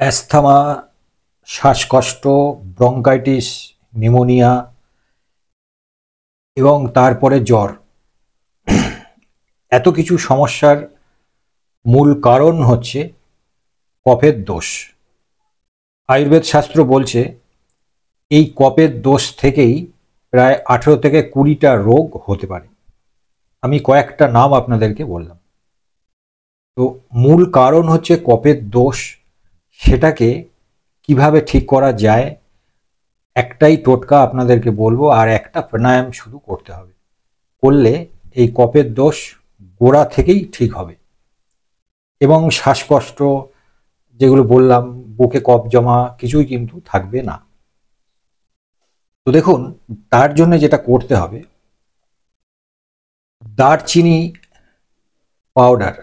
অ্যাस्थমা, শ্বাসকষ্ট, bronchitis, pneumonia এবং তারপরে জ্বর, এত কিছু সমস্যার মূল কারণ হচ্ছে কফের দোষ। আয়ুর্বেদ শাস্ত্র বলছে এই কফের দোষ থেকেই প্রায় 18 থেকে 20টা রোগ হতে পারে। আমি কয়েকটা নাম আপনাদেরকে বললাম। তো মূল কারণ হচ্ছে কফের দোষ। সেটাকে কিভাবে ঠিক করা যায়, একটাই টোটকা আপনাদেরকে বলবো, আর একটা প্রাণায়াম শুধু করতে হবে। করলে এই কফের দোষ গোড়া থেকেই ঠিক হবে। এবং শ্বাসকষ্ট যেগুলো বললাম, বুকে কফ জমা, কিছুই কিন্তু থাকবে না। তো দেখুন, তার জন্য যেটা করতে হবে, দারচিনি পাউডার।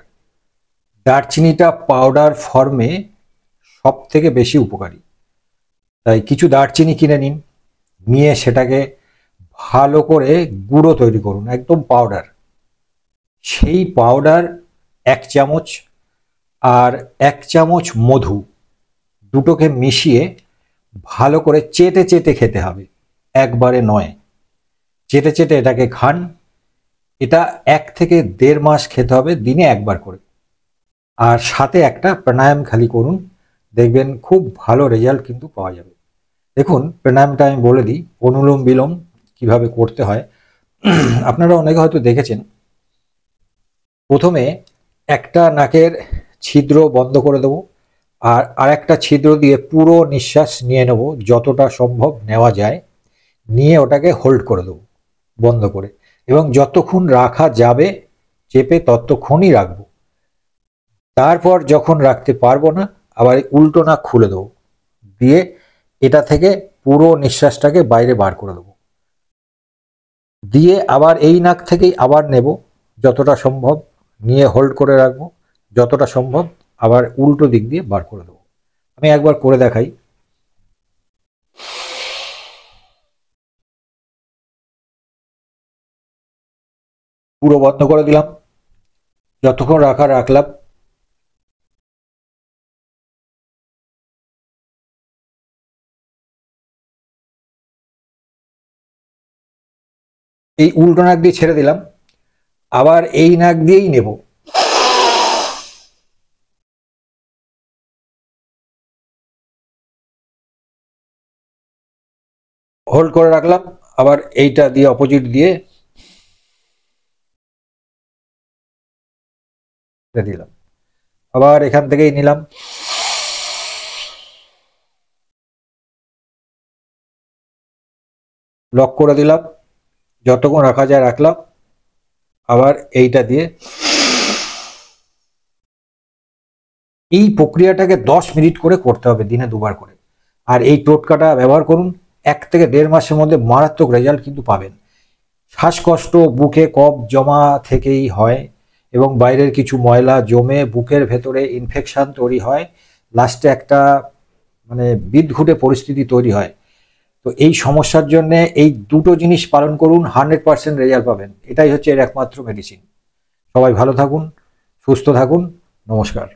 দারচিনিটা পাউডার ফর্মে সব থেকে বেশি উপকারী। তাই কিছু দারচিনি কিনে নিন, নিয়ে সেটাকে ভালো করে গুঁড়ো তৈরি করুন, একদম পাউডার। সেই পাউডার 1 চামচ আর 1 চামচ মধু, দুটোকে মিশিয়ে ভালো করে চেটে চেটে খেতে হবে, একবারে নয়। চেটে চেটে এটাকে খান। এটা 1 থেকে 1.5 মাস খেতে হবে, দিনে একবার করে। আর সাথে একটা প্রাণায়াম খালি করুন, দেখবেন খুব ভালো রেজাল্ট কিন্তু পাওয়া যাবে। দেখুন, প্রাণায়ামটা আমি বলে দিই, অনুলোম বিলোম কিভাবে করতে হয়। আপনারা অনেকে হয়তো দেখেছেন, প্রথমে একটা নাকের ছিদ্র বন্ধ করে দেবো, আর আরেকটা ছিদ্র দিয়ে পুরো নিঃশ্বাস নিয়ে নেব, যতটা সম্ভব নেওয়া যায়। নিয়ে ওটাকে হোল্ড করে দেবো বন্ধ করে, এবং যতক্ষণ রাখা যাবে চেপে ততক্ষণই রাখবো। তারপর যখন রাখতে পারবো না, আবার উল্টো নাক খুলে দেবো, দিয়ে এটা থেকে পুরো নিঃশ্বাসটাকে বাইরে বার করে দেবো। দিয়ে আবার এই নাক থেকেই আবার নেব, যতটা সম্ভব নিয়ে হোল্ড করে রাখবো, যতটা সম্ভব আবার উল্টো দিক দিয়ে বার করে দেবো। আমি একবার করে দেখাই। পুরো বন্ধ করে দিলাম, যতক্ষণ রাখলাম। এই উল্টো নাক দিয়ে ছেড়ে দিলাম, আবার এই নাক দিয়েই নেব। হোল্ড করে রাখলাম, আবার এইটা দিয়ে অপোজিট দিয়ে দিলাম, আবার এখান থেকেই নিলাম। লক করে দিলাম, যতক্ষণ রাখা যায় রাখলাম, আবার এইটা দিয়ে। এই প্রক্রিয়াটাকে 10 মিনিট করে করতে হবে, দিনে 2বার করে। আর এই টোটকাটা ব্যবহার করুন, 1 থেকে 1.5 মাসের মধ্যে মারাত্মক রেজাল্ট কিন্তু পাবেন। শ্বাসকষ্ট বুকে কফ জমা থেকেই হয়, এবং বাইরের কিছু ময়লা জমে বুকের ভেতরে ইনফেকশন তৈরি হয়, লাস্টে একটা বিদঘুটে পরিস্থিতি তৈরি হয়। তো এই সমস্যার জন্য এই দুটো জিনিস পালন করুন, 100% রেজাল্ট পাবেন। এটাই হচ্ছে এর একমাত্র মেডিসিন। সবাই ভালো থাকুন, সুস্থ থাকুন। নমস্কার।